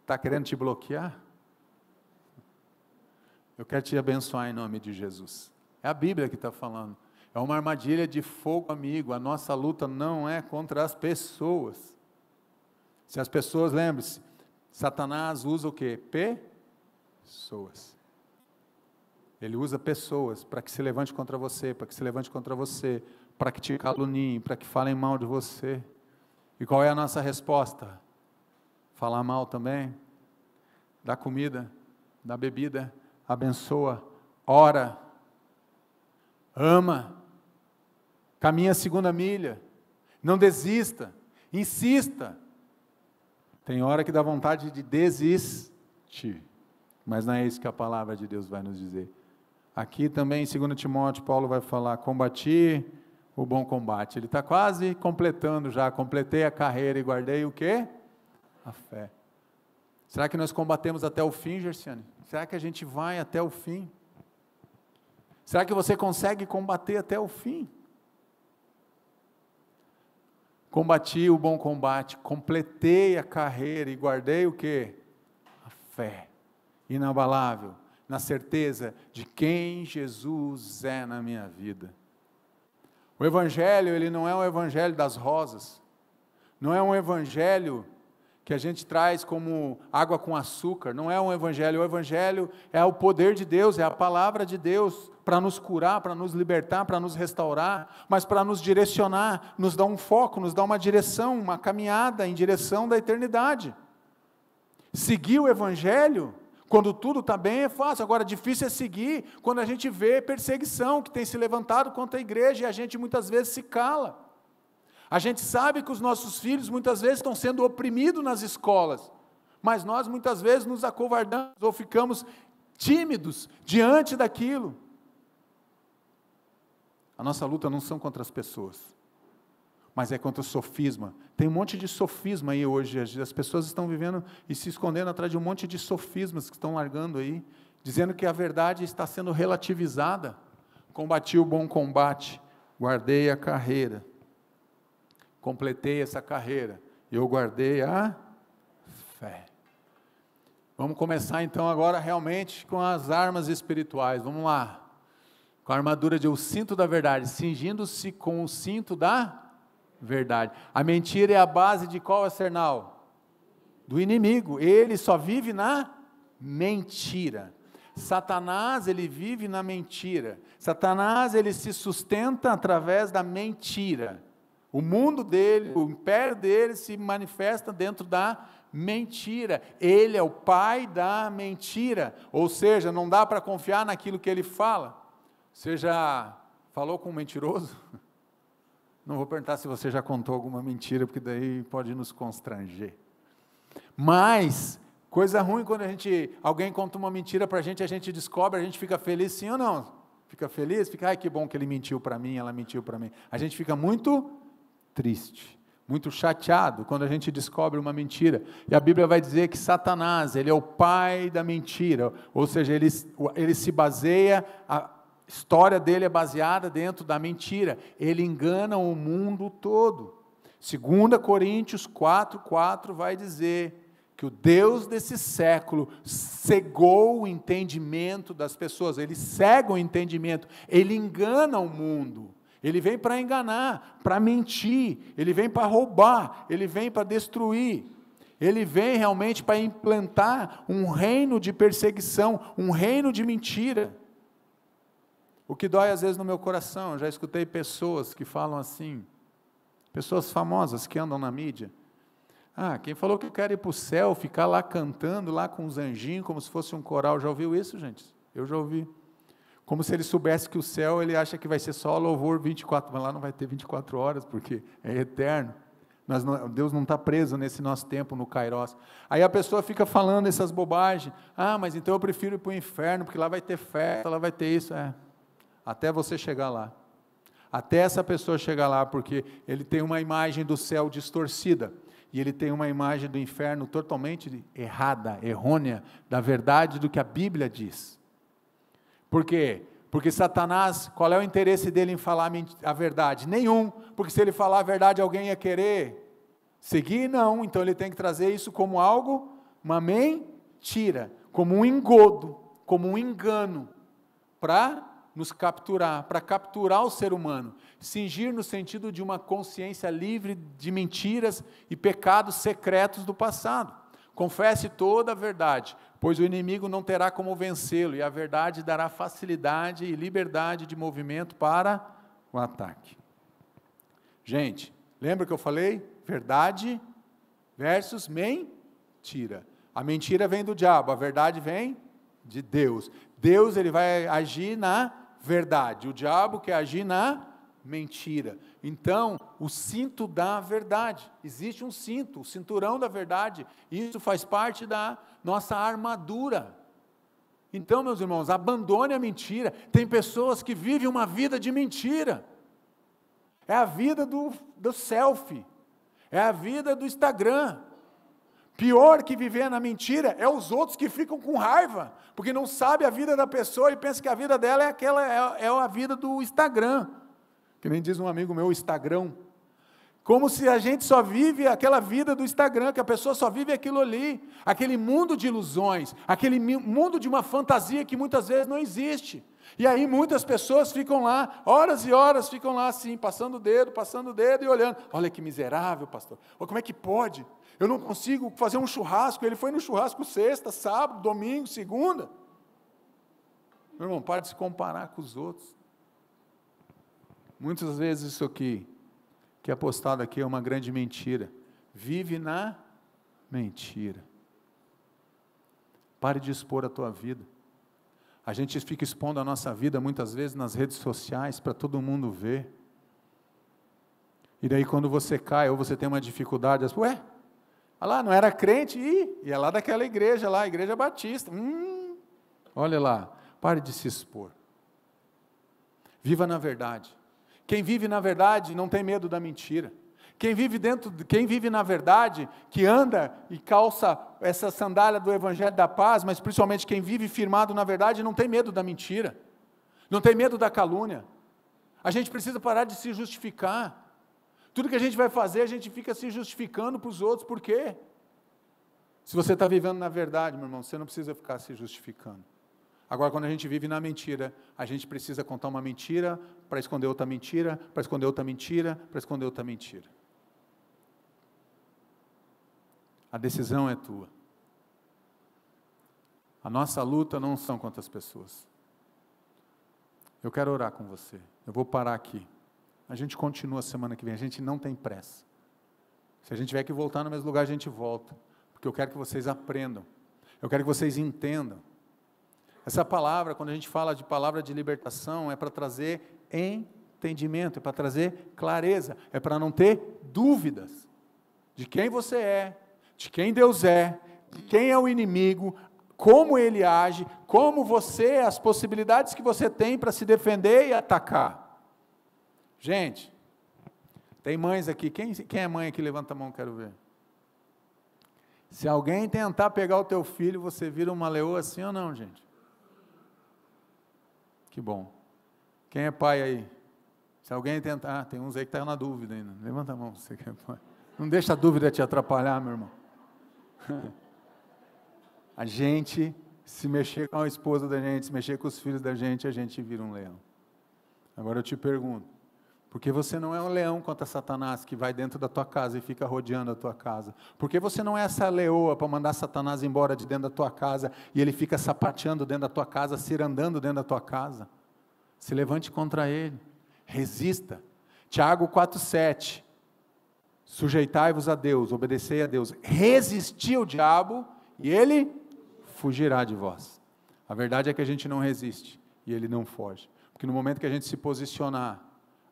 está querendo te bloquear? Eu quero te abençoar em nome de Jesus. É a Bíblia que está falando. É uma armadilha de fogo, amigo. A nossa luta não é contra as pessoas. Se as pessoas, lembre-se, Satanás usa o quê? Pessoas. Ele usa pessoas para que se levante contra você, para que se levante contra você, para que te caluniem, para que falem mal de você. E qual é a nossa resposta? Falar mal também? Dá comida, dá bebida, abençoa, ora, ama, caminha a segunda milha, não desista, insista. Tem hora que dá vontade de desistir, mas não é isso que a palavra de Deus vai nos dizer. Aqui também, em 2 Timóteo, Paulo vai falar, combati o bom combate. Ele está quase completando já, completei a carreira e guardei o quê? A fé. Será que nós combatemos até o fim, Gerciane? Será que a gente vai até o fim? Será que você consegue combater até o fim? Combati o bom combate, completei a carreira e guardei o quê? A fé, inabalável, na certeza de quem Jesus é na minha vida. O Evangelho, ele não é um Evangelho das rosas, não é um Evangelho que a gente traz como água com açúcar, não é um Evangelho, o Evangelho é o poder de Deus, é a palavra de Deus, para nos curar, para nos libertar, para nos restaurar, mas para nos direcionar, nos dar um foco, nos dar uma direção, uma caminhada em direção da eternidade. Seguir o Evangelho, quando tudo está bem, é fácil. Agora, difícil é seguir quando a gente vê perseguição que tem se levantado contra a igreja e a gente muitas vezes se cala. A gente sabe que os nossos filhos muitas vezes estão sendo oprimidos nas escolas, mas nós muitas vezes nos acovardamos ou ficamos tímidos diante daquilo. A nossa luta não são contra as pessoas, mas é contra o sofisma. Tem um monte de sofisma aí hoje, as pessoas estão vivendo e se escondendo atrás de um monte de sofismas que estão largando aí, dizendo que a verdade está sendo relativizada. Combati o bom combate, guardei a carreira, completei essa carreira, eu guardei a fé. Vamos começar então agora realmente com as armas espirituais, vamos lá. Com a armadura de o cinto da verdade, cingindo-se com o cinto da verdade. A mentira é a base de qual arsenal? Do inimigo. Ele só vive na mentira. Satanás, ele vive na mentira. Satanás, ele se sustenta através da mentira. O mundo dele, o império dele se manifesta dentro da mentira. Ele é o pai da mentira. Ou seja, não dá para confiar naquilo que ele fala. Você já falou com um mentiroso? Não vou perguntar se você já contou alguma mentira, porque daí pode nos constranger. Mas, coisa ruim quando alguém conta uma mentira para a gente descobre, a gente fica feliz sim ou não? Fica feliz? Fica, ai que bom que ele mentiu para mim, ela mentiu para mim. A gente fica muito triste, muito chateado quando a gente descobre uma mentira. E a Bíblia vai dizer que Satanás, ele é o pai da mentira, ou seja, ele se baseia... A história dele é baseada dentro da mentira, ele engana o mundo todo. 2 Coríntios 4:4 vai dizer que o Deus desse século cegou o entendimento das pessoas, ele cega o entendimento, ele engana o mundo, ele vem para enganar, para mentir, ele vem para roubar, ele vem para destruir, ele vem realmente para implantar um reino de perseguição, um reino de mentira. O que dói às vezes no meu coração, eu já escutei pessoas que falam assim, pessoas famosas que andam na mídia, quem falou que eu quero ir para o céu, ficar lá cantando, lá com os anjinhos, como se fosse um coral, já ouviu isso, gente? Eu já ouvi. Como se ele soubesse que o céu, ele acha que vai ser só louvor 24, mas lá não vai ter 24 horas, porque é eterno. Deus não está preso nesse nosso tempo, no Kairos. Aí a pessoa fica falando essas bobagens, mas então eu prefiro ir para o inferno, porque lá vai ter festa, lá vai ter isso, até você chegar lá, até essa pessoa chegar lá, porque ele tem uma imagem do céu distorcida, e ele tem uma imagem do inferno totalmente errada, errônea, da verdade do que a Bíblia diz. Por quê? Porque Satanás, qual é o interesse dele em falar a verdade? Nenhum, porque se ele falar a verdade, alguém ia querer seguir? Não, então ele tem que trazer isso como algo, uma mentira, como um engodo, como um engano, para nos capturar, para capturar o ser humano, cingir no sentido de uma consciência livre de mentiras e pecados secretos do passado. Confesse toda a verdade, pois o inimigo não terá como vencê-lo, e a verdade dará facilidade e liberdade de movimento para o ataque. Gente, lembra que eu falei? Verdade versus mentira. A mentira vem do diabo, a verdade vem de Deus. Deus, ele vai agir na verdade, o diabo quer agir na mentira. Então, o cinto da verdade, existe um cinto, o cinturão da verdade, isso faz parte da nossa armadura. Então, meus irmãos, abandone a mentira. Tem pessoas que vivem uma vida de mentira, é a vida do selfie, é a vida do Instagram. Pior que viver na mentira é os outros que ficam com raiva, porque não sabe a vida da pessoa e pensa que a vida dela é a vida do Instagram, que nem diz um amigo meu, Instagram, como se a gente só vive aquela vida do Instagram, que a pessoa só vive aquilo ali, aquele mundo de ilusões, aquele mundo de uma fantasia que muitas vezes não existe, e aí muitas pessoas ficam lá, horas e horas ficam lá assim, passando o dedo e olhando, olha que miserável pastor, olha como é que pode, eu não consigo fazer um churrasco, ele foi no churrasco sexta, sábado, domingo, segunda. Meu irmão, para de se comparar com os outros. Muitas vezes isso aqui, que é postado aqui, é uma grande mentira. Vive na mentira. Pare de expor a tua vida. A gente fica expondo a nossa vida, muitas vezes, nas redes sociais, para todo mundo ver. E daí quando você cai, ou você tem uma dificuldade, olha lá, não era crente, e é lá daquela igreja lá, a igreja batista, Olha lá, pare de se expor. Viva na verdade. Quem vive na verdade não tem medo da mentira. Quem vive na verdade, que anda e calça essa sandália do Evangelho da Paz, mas principalmente quem vive firmado na verdade, não tem medo da mentira, não tem medo da calúnia. A gente precisa parar de se justificar. Tudo que a gente vai fazer, a gente fica se justificando para os outros. Por quê? Se você está vivendo na verdade, meu irmão, você não precisa ficar se justificando. Agora, quando a gente vive na mentira, a gente precisa contar uma mentira para esconder outra mentira, para esconder outra mentira, para esconder outra mentira. A decisão é tua. A nossa luta não são contra as pessoas. Eu quero orar com você. Eu vou parar aqui. A gente continua semana que vem. A gente não tem pressa. Se a gente tiver que voltar no mesmo lugar, a gente volta. Porque eu quero que vocês aprendam. Eu quero que vocês entendam. Essa palavra, quando a gente fala de palavra de libertação, é para trazer entendimento, é para trazer clareza, é para não ter dúvidas de quem você é, de quem Deus é, de quem é o inimigo, como ele age, como você, as possibilidades que você tem para se defender e atacar. Gente, tem mães aqui, quem é mãe aqui? Levanta a mão, quero ver. Se alguém tentar pegar o teu filho, você vira uma leoa assim ou não, gente? Que bom. Quem é pai aí? Se alguém tentar, tem uns aí que estão na dúvida ainda. Levanta a mão, você que é pai. Não deixa a dúvida te atrapalhar, meu irmão. A gente, se mexer com a esposa da gente, se mexer com os filhos da gente, a gente vira um leão. Agora eu te pergunto, por que você não é um leão contra Satanás que vai dentro da tua casa e fica rodeando a tua casa? Por que você não é essa leoa para mandar Satanás embora de dentro da tua casa e ele fica sapateando dentro da tua casa, cirandando dentro da tua casa? Se levante contra ele, resista. Tiago 4,7, sujeitai-vos a Deus, obedecei a Deus, resisti ao diabo e ele fugirá de vós. A verdade é que a gente não resiste e ele não foge, porque no momento que a gente se posicionar,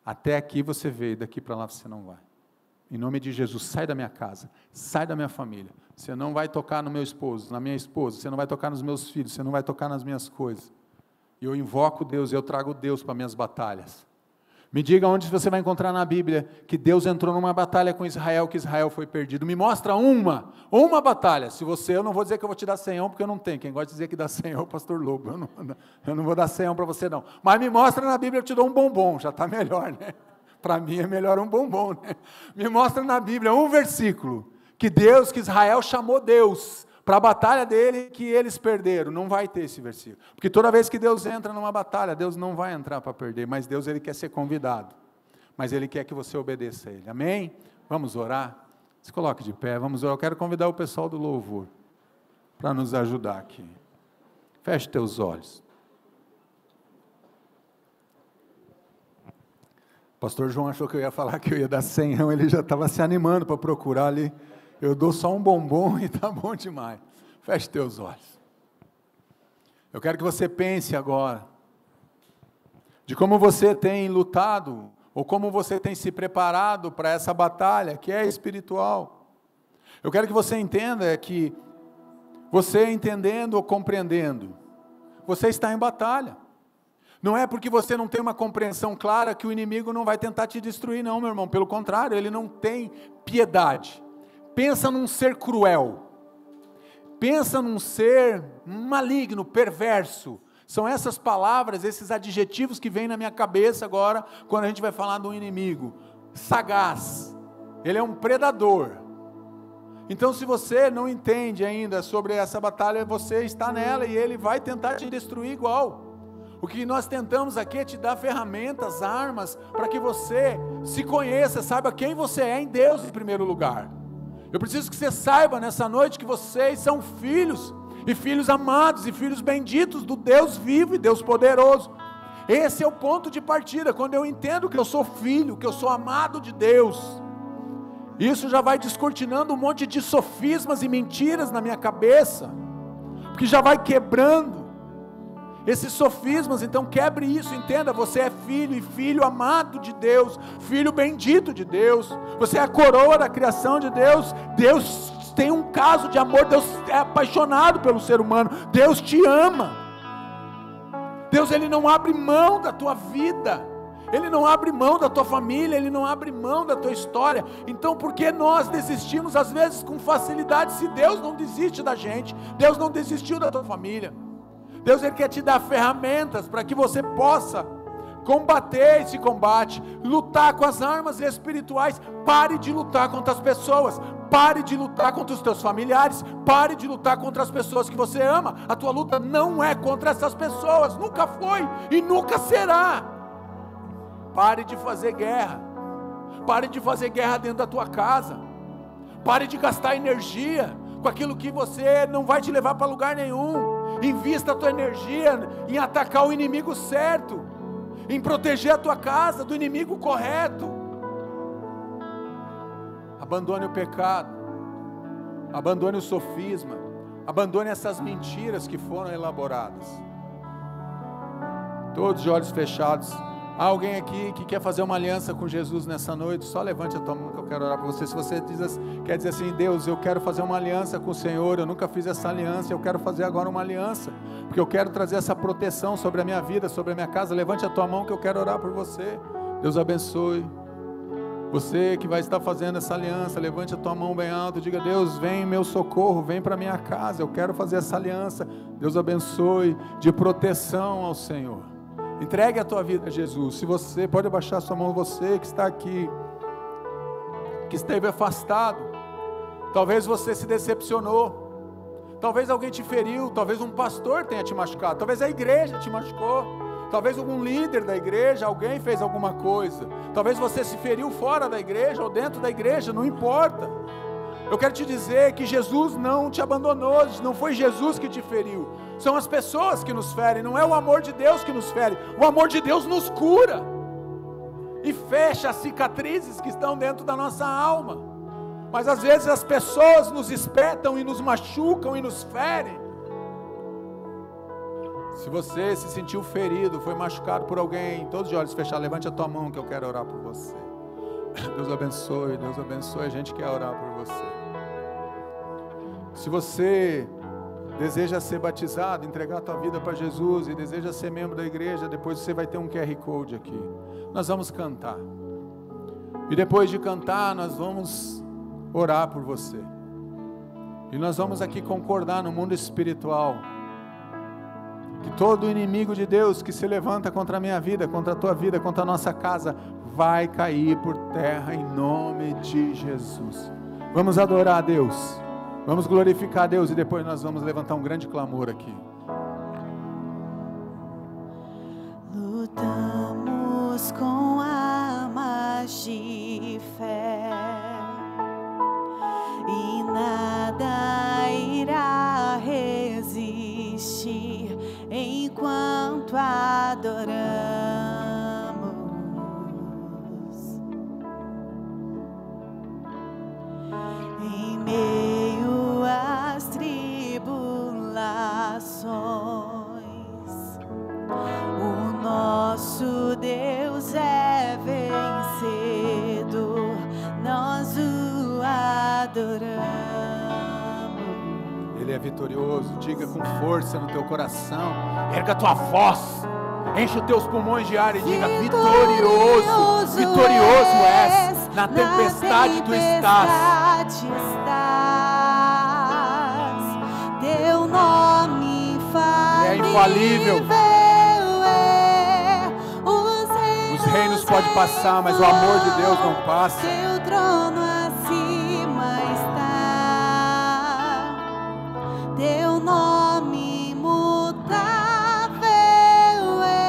até aqui você veio, daqui para lá você não vai. Em nome de Jesus, sai da minha casa, sai da minha família. Você não vai tocar no meu esposo, na minha esposa, você não vai tocar nos meus filhos, você não vai tocar nas minhas coisas. E eu invoco Deus, eu trago Deus para minhas batalhas. Me diga onde você vai encontrar na Bíblia que Deus entrou numa batalha com Israel, que Israel foi perdido. Me mostra uma batalha. Se você, eu não vou dizer que eu vou te dar 100, porque eu não tenho. Quem gosta de dizer que dá 100 é o pastor Lobo. Eu não vou dar 100 para você não. Mas me mostra na Bíblia, eu te dou um bombom, já está melhor, né? Para mim é melhor um bombom, né? Me mostra na Bíblia um versículo que Israel chamou Deus para a batalha dele, que eles perderam. Não vai ter esse versículo, porque toda vez que Deus entra numa batalha, Deus não vai entrar para perder, mas Deus, ele quer ser convidado, mas ele quer que você obedeça a ele, amém? Vamos orar? Se coloque de pé, vamos orar. Eu quero convidar o pessoal do louvor para nos ajudar aqui. Feche teus olhos. O pastor João achou que eu ia falar que eu ia dar 100, ele já estava se animando para procurar ali. Eu dou só um bombom e está bom demais. Feche teus olhos. Eu quero que você pense agora de como você tem lutado, ou como você tem se preparado para essa batalha que é espiritual. Eu quero que você entenda que você entendendo ou compreendendo, você está em batalha. Não é porque você não tem uma compreensão clara que o inimigo não vai tentar te destruir, não, meu irmão. Pelo contrário, ele não tem piedade. Pensa num ser cruel, pensa num ser maligno, perverso. São essas palavras, esses adjetivos que vêm na minha cabeça agora, quando a gente vai falar de um inimigo. Sagaz, ele é um predador. Então, se você não entende ainda sobre essa batalha, você está nela e ele vai tentar te destruir igual. O que nós tentamos aqui é te dar ferramentas, armas, para que você se conheça, saiba quem você é em Deus em primeiro lugar. Eu preciso que você saiba nessa noite que vocês são filhos, e filhos amados, e filhos benditos do Deus vivo e Deus poderoso. Esse é o ponto de partida, quando eu entendo que eu sou filho, que eu sou amado de Deus. Isso já vai descortinando um monte de sofismas e mentiras na minha cabeça, porque já vai quebrando esses sofismas. Então quebre isso, entenda, você é filho, e filho amado de Deus, filho bendito de Deus, você é a coroa da criação de Deus. Deus tem um caso de amor, Deus é apaixonado pelo ser humano, Deus te ama, Deus, Ele não abre mão da tua vida, Ele não abre mão da tua família, Ele não abre mão da tua história. Então por que nós desistimos às vezes com facilidade, se Deus não desiste da gente? Deus não desistiu da tua família. Deus, Ele quer te dar ferramentas para que você possa combater esse combate, lutar com as armas espirituais. Pare de lutar contra as pessoas, pare de lutar contra os teus familiares, pare de lutar contra as pessoas que você ama. A tua luta não é contra essas pessoas, nunca foi e nunca será. Pare de fazer guerra, pare de fazer guerra dentro da tua casa, pare de gastar energia com aquilo que você não vai te levar para lugar nenhum. Invista a tua energia em atacar o inimigo certo, em proteger a tua casa do inimigo correto. Abandone o pecado, abandone o sofisma, abandone essas mentiras que foram elaboradas. Todos de olhos fechados. Há alguém aqui que quer fazer uma aliança com Jesus nessa noite? Só levante a tua mão que eu quero orar por você. Se você quer dizer assim: Deus, eu quero fazer uma aliança com o Senhor, eu nunca fiz essa aliança, eu quero fazer agora uma aliança, porque eu quero trazer essa proteção sobre a minha vida, sobre a minha casa. Levante a tua mão que eu quero orar por você. Deus abençoe. Você que vai estar fazendo essa aliança, levante a tua mão bem alto e diga: Deus, vem em meu socorro, vem para minha casa, eu quero fazer essa aliança. Deus abençoe, de proteção ao Senhor. Entregue a tua vida a Jesus. Se você pode abaixar a sua mão, você que está aqui, que esteve afastado, talvez você se decepcionou, talvez alguém te feriu, talvez um pastor tenha te machucado, talvez a igreja te machucou, talvez algum líder da igreja, alguém fez alguma coisa, talvez você se feriu fora da igreja ou dentro da igreja, não importa. Eu quero te dizer que Jesus não te abandonou, não foi Jesus que te feriu, são as pessoas que nos ferem, não é o amor de Deus que nos fere. O amor de Deus nos cura e fecha as cicatrizes que estão dentro da nossa alma. Mas às vezes as pessoas nos espetam e nos machucam e nos ferem. Se você se sentiu ferido, foi machucado por alguém, todos de olhos fechados, levante a tua mão que eu quero orar por você. Deus abençoe, a gente quer orar por você. Se você deseja ser batizado, entregar a tua vida para Jesus e deseja ser membro da igreja, depois você vai ter um QR Code aqui. Nós vamos cantar. E depois de cantar, nós vamos orar por você. E nós vamos aqui concordar no mundo espiritual que todo inimigo de Deus que se levanta contra a minha vida, contra a tua vida, contra a nossa casa, vai cair por terra em nome de Jesus. Vamos adorar a Deus. Vamos glorificar a Deus e depois nós vamos levantar um grande clamor aqui. Lutamos com armas de fé e nada irá resistir enquanto adoramos. Em meio às tribulações, o nosso Deus é vencedor, nós o adoramos. Ele é vitorioso. Diga com força no teu coração, erga a tua voz, enche os teus pulmões de ar e diga: vitorioso, vitorioso és, na tempestade tu estás. Teu nome infalível. Os reinos podem passar, mas o amor de Deus não passa. Teu trono acima está, teu nome imutável é.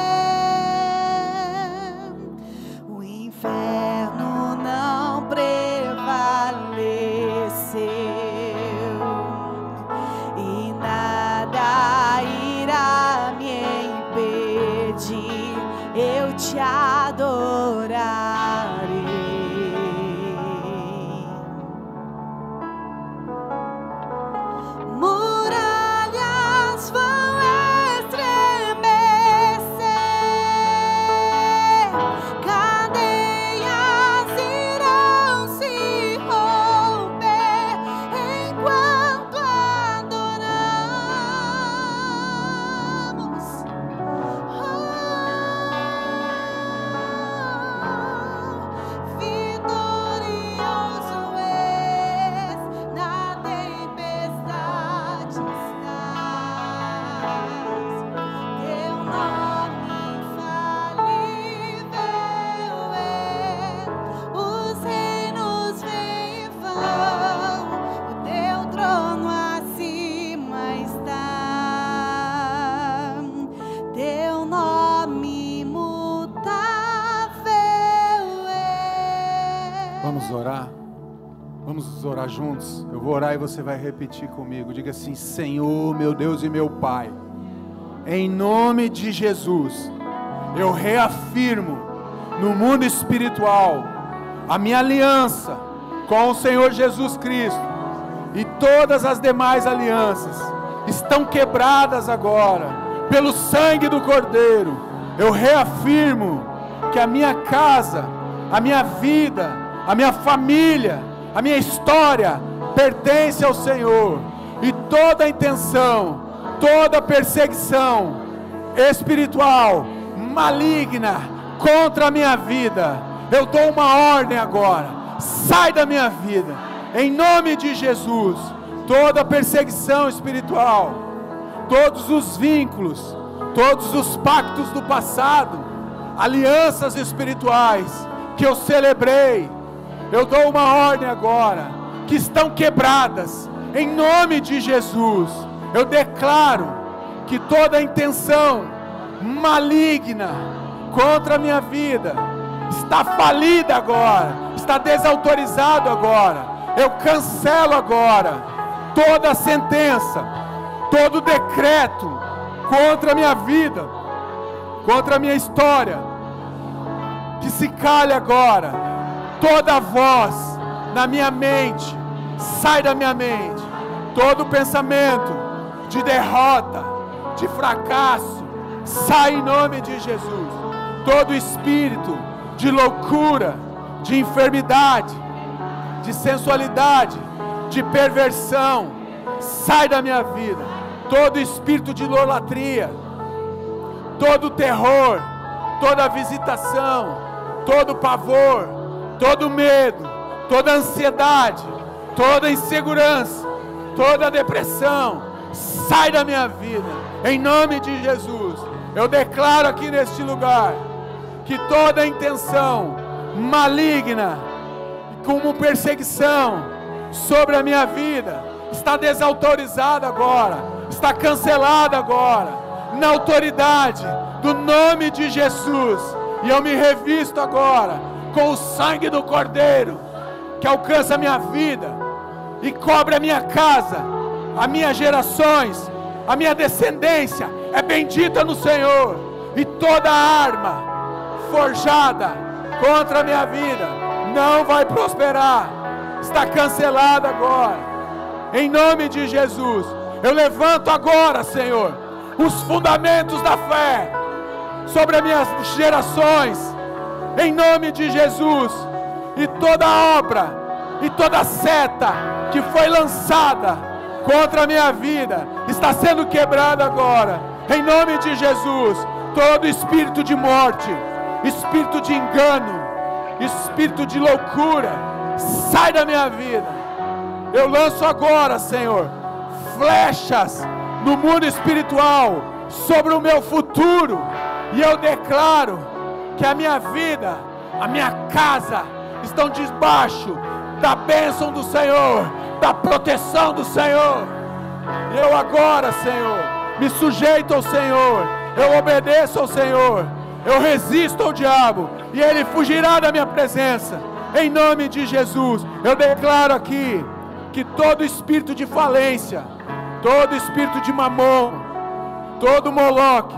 O inferno não prevaleceu e nada irá me impedir, eu te adorarei. Muralhas vão estremecer, cadeias irão se romper enquanto adoramos. Vamos orar juntos. Eu vou orar e você vai repetir comigo. Diga assim: Senhor, meu Deus e meu Pai, em nome de Jesus, eu reafirmo no mundo espiritual a minha aliança com o Senhor Jesus Cristo, e todas as demais alianças estão quebradas agora pelo sangue do Cordeiro. Eu reafirmo que a minha casa, a minha vida, a minha família, a minha história pertence ao Senhor, e toda intenção, toda perseguição espiritual maligna contra a minha vida, eu dou uma ordem agora: sai da minha vida, em nome de Jesus. Toda perseguição espiritual, todos os vínculos, todos os pactos do passado, alianças espirituais que eu celebrei, eu dou uma ordem agora, que estão quebradas, em nome de Jesus. Eu declaro que toda intenção maligna contra a minha vida está falida agora, está desautorizado agora. Eu cancelo agora toda a sentença, todo decreto contra a minha vida, contra a minha história. Que se cale agora toda voz na minha mente, sai da minha mente. Todo pensamento de derrota, de fracasso, sai em nome de Jesus. Todo espírito de loucura, de enfermidade, de sensualidade, de perversão, sai da minha vida. Todo espírito de idolatria, todo terror, toda visitação, todo pavor, todo medo, toda ansiedade, toda insegurança, toda depressão, sai da minha vida, em nome de Jesus. Eu declaro aqui neste lugar, que toda intenção maligna, como perseguição sobre a minha vida, está desautorizada agora, está cancelada agora, na autoridade do nome de Jesus. E eu me revisto agora com o sangue do Cordeiro, que alcança a minha vida e cobre a minha casa, as minhas gerações, a minha descendência é bendita no Senhor, e toda arma forjada contra a minha vida não vai prosperar, está cancelada agora, em nome de Jesus. Eu levanto agora, Senhor, os fundamentos da fé sobre as minhas gerações, em nome de Jesus. E toda obra e toda seta que foi lançada contra a minha vida está sendo quebrada agora, em nome de Jesus. Todo espírito de morte, espírito de engano, espírito de loucura, sai da minha vida. Eu lanço agora, Senhor, flechas no mundo espiritual sobre o meu futuro, e eu declaro que a minha vida, a minha casa estão debaixo da bênção do Senhor, da proteção do Senhor. Eu agora, Senhor, me sujeito ao Senhor, eu obedeço ao Senhor, eu resisto ao diabo e ele fugirá da minha presença, em nome de Jesus. Eu declaro aqui que todo espírito de falência, todo espírito de mamon, todo moloque,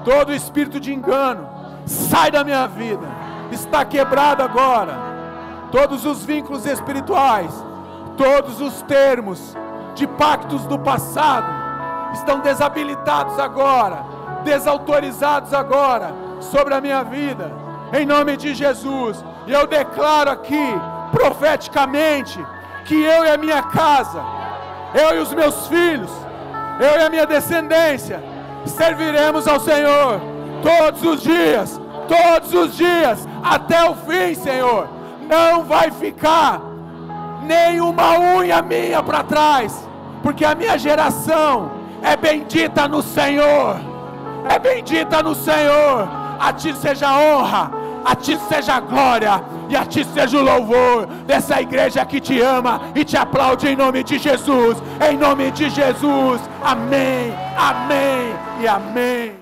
todo espírito de engano, sai da minha vida, está quebrado agora. Todos os vínculos espirituais, todos os termos de pactos do passado estão desabilitados agora, desautorizados agora sobre a minha vida, em nome de Jesus. E eu declaro aqui profeticamente que eu e a minha casa, eu e os meus filhos, eu e a minha descendência serviremos ao Senhor todos os dias, até o fim, Senhor. Não vai ficar nenhuma unha minha para trás, porque a minha geração é bendita no Senhor, é bendita no Senhor. A Ti seja a honra, a Ti seja a glória, e a Ti seja o louvor dessa igreja que Te ama e Te aplaude em nome de Jesus, em nome de Jesus. Amém, amém e amém.